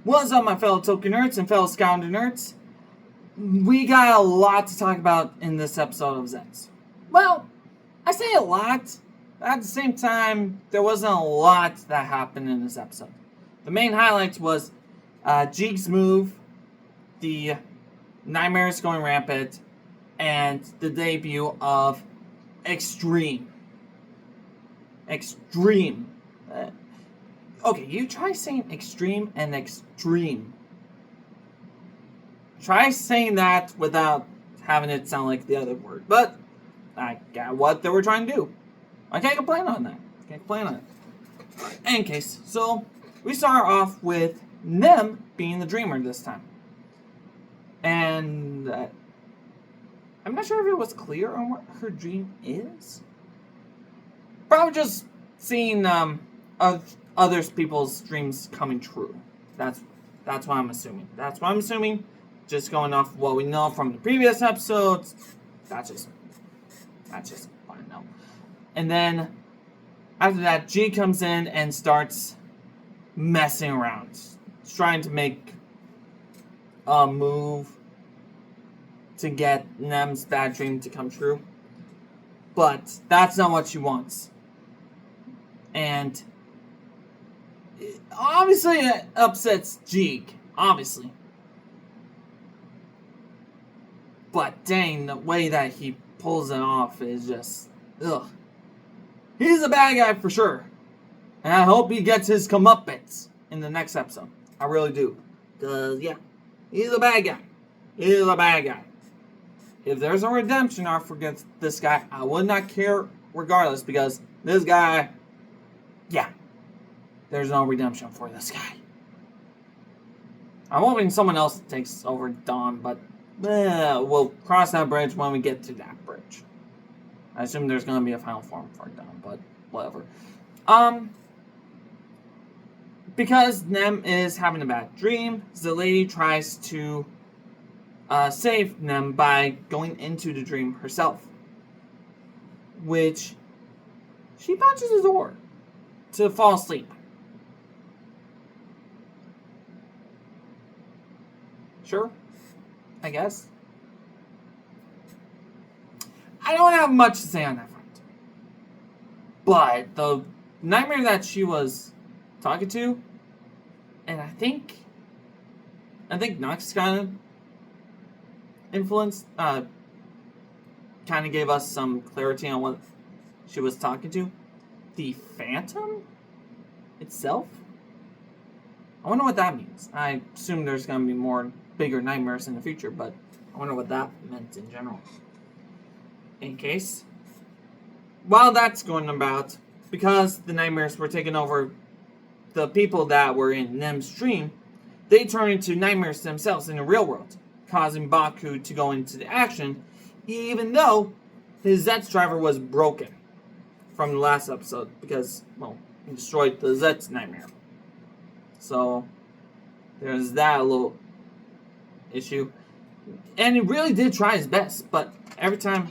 What's up, my fellow Tokyo nerds and fellow Scavenger nerds? We got a lot to talk about in this episode of Zeztz. Well, I say a lot, but at the same time, there wasn't a lot that happened in this episode. The main highlights was Jeek's move, the nightmares going rampant, and the debut of Extreme. Okay, you try saying extreme and extreme. Try saying that without having it sound like the other word. But I got what they were trying to do. I can't complain on that. In case, so we start off with Nem being the dreamer this time. And I'm not sure if it was clear on what her dream is. Probably just seeing other people's dreams coming true. That's what I'm assuming. Just going off what we know from the previous episodes. That's just fine now. And then after that, G comes in and starts messing around, trying to make a move to get Nem's bad dream to come true. But that's not what she wants. And obviously it upsets Jeek, obviously. But dang, the way that he pulls it off is just, ugh. He's a bad guy for sure. And I hope he gets his comeuppance in the next episode. I really do. Because, yeah, he's a bad guy. If there's a redemption arc for this guy, I would not care regardless, because this guy, yeah, there's no redemption for this guy. I'm hoping someone else takes over Dawn, but we'll cross that bridge when we get to that bridge. I assume there's going to be a final form for Dawn, but whatever. Because Nem is having a bad dream, the lady tries to save Nem by going into the dream herself, which she punches the door to fall asleep. Sure, I guess. I don't have much to say on that front. But the nightmare that she was talking to, and I think Nox kind of influenced, kind of gave us some clarity on what she was talking to. The Phantom itself? I wonder what that means. I assume there's going to be bigger nightmares in the future, but I wonder what that meant in general. In case, while that's going about, because the nightmares were taking over the people that were in Nem's dream, they turn into nightmares themselves in the real world, causing Baku to go into the action, even though his Zeztz driver was broken from the last episode, because, well, he destroyed the Zeztz nightmare. So, there's that little issue. And he really did try his best, but every time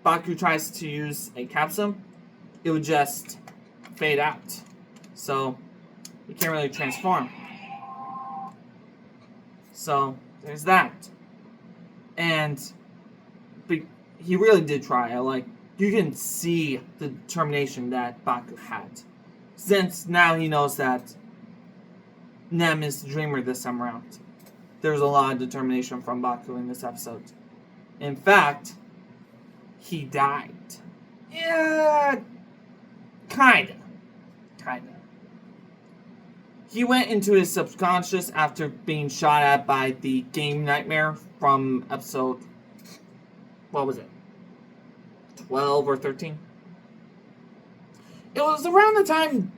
Baku tries to use a capsule, it would just fade out. So, he can't really transform. So, there's that. And he really did try. You can see the determination that Baku had. Since now he knows that Nem is the dreamer this time around. There's a lot of determination from Baku in this episode. In fact, he died. Yeah, kinda. He went into his subconscious after being shot at by the game nightmare from episode, what was it, 12 or 13? It was around the time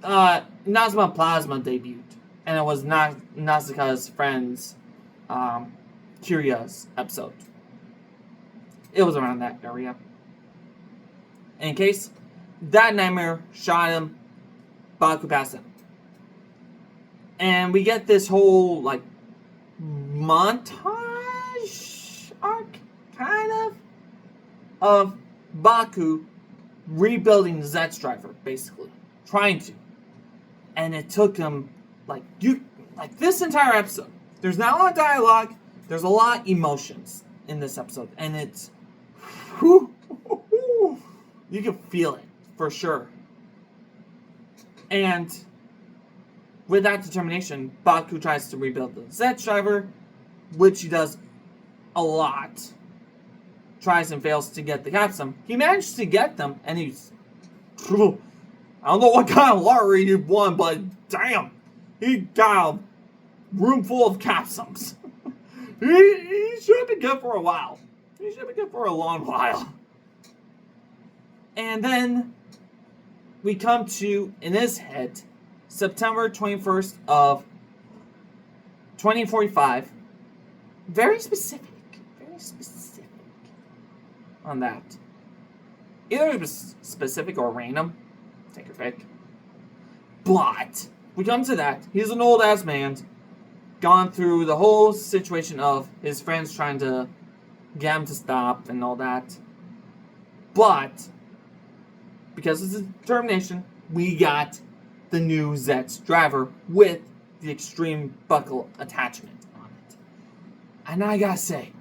Nazma Plasma debuted, and it was Nausicaa's friend's Kyria's episode. It was around that area. In case, that nightmare shot him, Baku passed him. And we get this whole, montage arc, kind of Baku rebuilding the Zeztz driver, basically. Trying to. And it took him, this entire episode. There's not a lot of dialogue. There's a lot of emotions in this episode. And it's, you can feel it, for sure. And with that determination, Baku tries to rebuild the Zeztz driver, which he does a lot. Tries and fails to get the capsum. He managed to get them, and he's... I don't know what kind of lottery he won, but damn, he got a room full of capsums. he should have been good for a while. He should have been good for a long while. And then we come to, in his head, September 21st of 2045. Very specific on that. Either it was specific or random. Take your pick. But we come to that. He's an old ass man. Gone through the whole situation of his friends trying to get him to stop and all that. But because of his determination, we got the new Zeztz driver with the extreme buckle attachment on it. And I gotta say,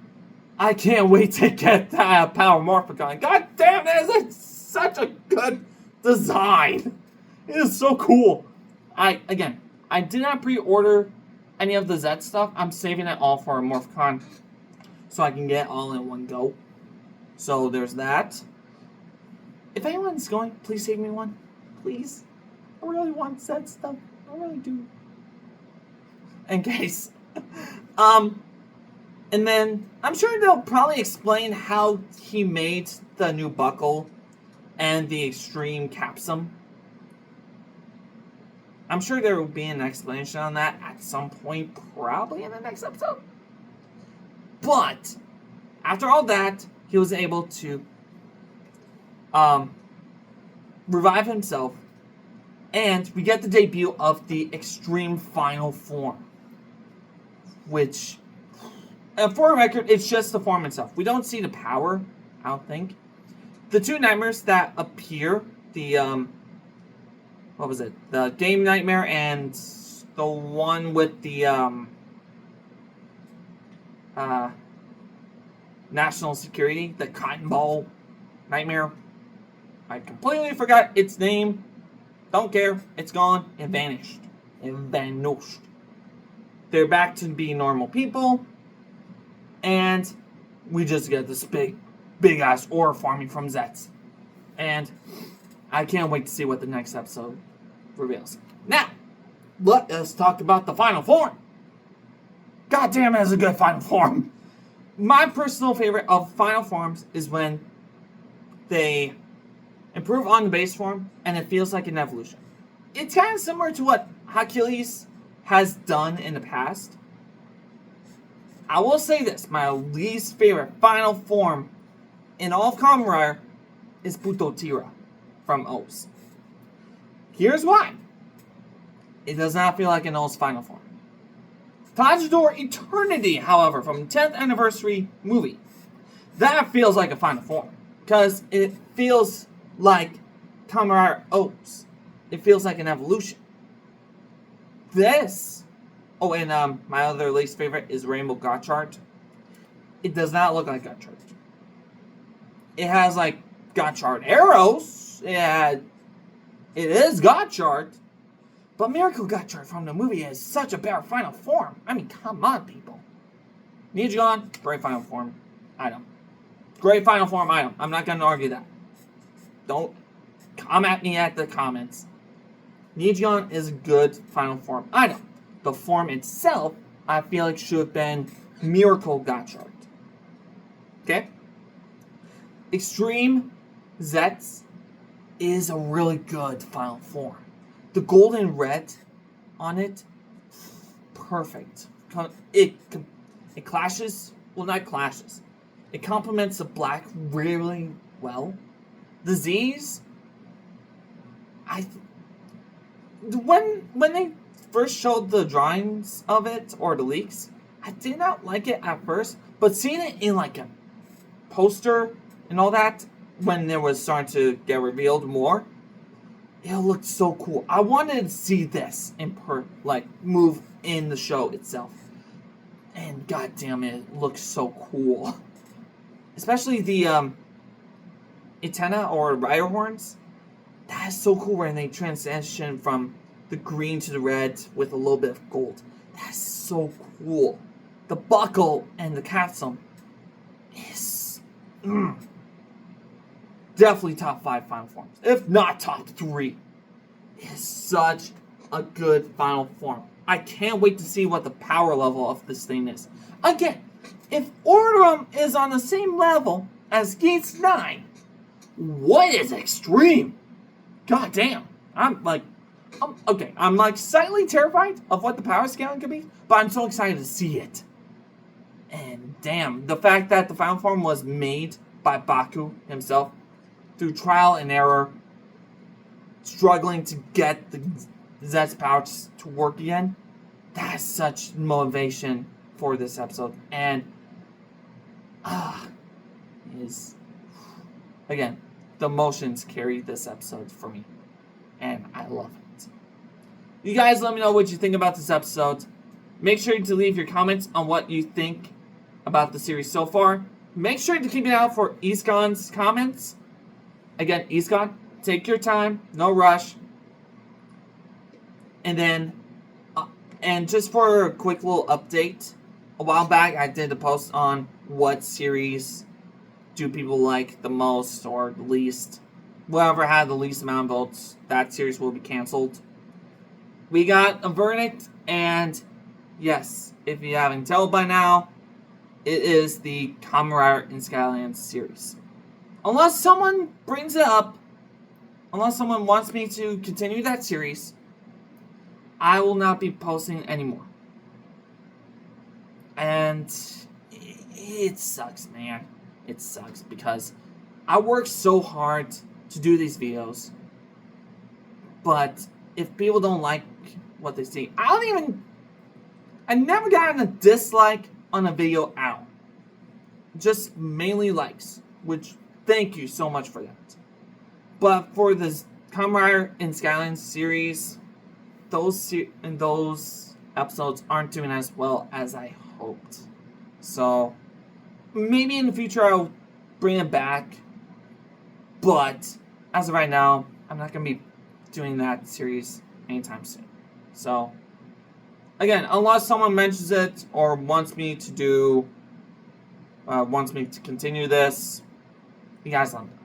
I can't wait to get that Power Morphicon. God damn, that is such a good design. It is so cool. I did not pre-order any of the Zeztz stuff. I'm saving it all for a Morphicon so I can get it all in one go. So there's that. If anyone's going, please save me one. Please. I really want Zeztz stuff. I really do. In case. And then, I'm sure they'll probably explain how he made the new buckle and the extreme capsum. I'm sure there will be an explanation on that at some point, probably in the next episode. But, after all that, he was able to revive himself, and we get the debut of the extreme final form. Which... And for a record, it's just the form itself. We don't see the power, I don't think. The two nightmares that appear, the, what was it? The game nightmare and the one with the, national security, the cotton ball nightmare. I completely forgot its name. Don't care. It's gone. It vanished. It vanished. They're back to being normal people. And we just get this big ass ore farming from Zeztz. And I can't wait to see what the next episode reveals. Now, let us talk about the final form. God damn, it is a good final form. My personal favorite of final forms is when they improve on the base form and it feels like an evolution. It's kind of similar to what Hercules has done in the past. I will say this, my least favorite final form in all of Kamen Rider is Putotira from O's. Here's why. It does not feel like an O's final form. Tajidor Eternity, however, from the 10th anniversary movie, that feels like a final form. Because it feels like Kamen Rider O's. It feels like an evolution. This... Oh, and my other least favorite is Rainbow Gotchard. It does not look like Gotchard. It has, like, Gotchard arrows. It is Gotchard. But Miracle Gotchard from the movie is such a better final form. I mean, come on, people. Nijigon, great final form item. Great final form item. I'm not going to argue that. Don't come at me at the comments. Nijigon is a good final form item. The form itself, I feel like should have been Miracle Gotchard. Okay? Extreme Zeztz is a really good final form. The gold and red on it, perfect. It clashes, well, not clashes. It complements the black really well. The Z's, when they first showed the drawings of it, or the leaks, I did not like it at first, but seeing it in like a poster and all that, when it was starting to get revealed more, it looked so cool. I wanted to see this move in the show itself. And goddamn it looks so cool. Especially the antenna or rider horns. That is so cool when they transition from the green to the red with a little bit of gold. That's so cool. The buckle and the capsule is definitely top 5 final forms, if not top 3. It's such a good final form. I can't wait to see what the power level of this thing is. Again, if Orem is on the same level as Geats 9, what is Extreme? God damn. I'm slightly terrified of what the power scaling could be, but I'm so excited to see it. And damn, the fact that the final form was made by Baku himself through trial and error, struggling to get the Zeztz power to work again, that's such motivation for this episode. And again, the emotions carry this episode for me, and I love it. You guys let me know what you think about this episode. Make sure to leave your comments on what you think about the series so far. Make sure to keep an eye out for Iskon's comments. Again, Iskon, take your time, no rush. And then, and just for a quick little update, a while back I did a post on what series do people like the most or the least. Whoever had the least amount of votes, that series will be canceled. We got a verdict, and yes, if you haven't told by now, it is the Kamen Rider Zeztz series. Unless someone brings it up, unless someone wants me to continue that series, I will not be posting anymore. And it sucks, man. It sucks because I work so hard to do these videos. But if people don't like what they see, I never gotten a dislike on a video at all. Just mainly likes, which thank you so much for that. But for this Kamen Rider Zeztz series, those episodes aren't doing as well as I hoped. So maybe in the future I'll bring it back. But as of right now, I'm not going to be doing that series anytime soon. So again, unless someone mentions it or wants me to continue this, you guys let me know.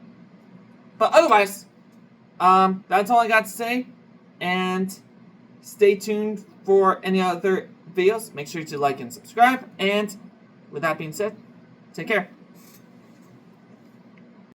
But otherwise, that's all I got to say. And stay tuned for any other videos. Make sure to like and subscribe. And with that being said, take care.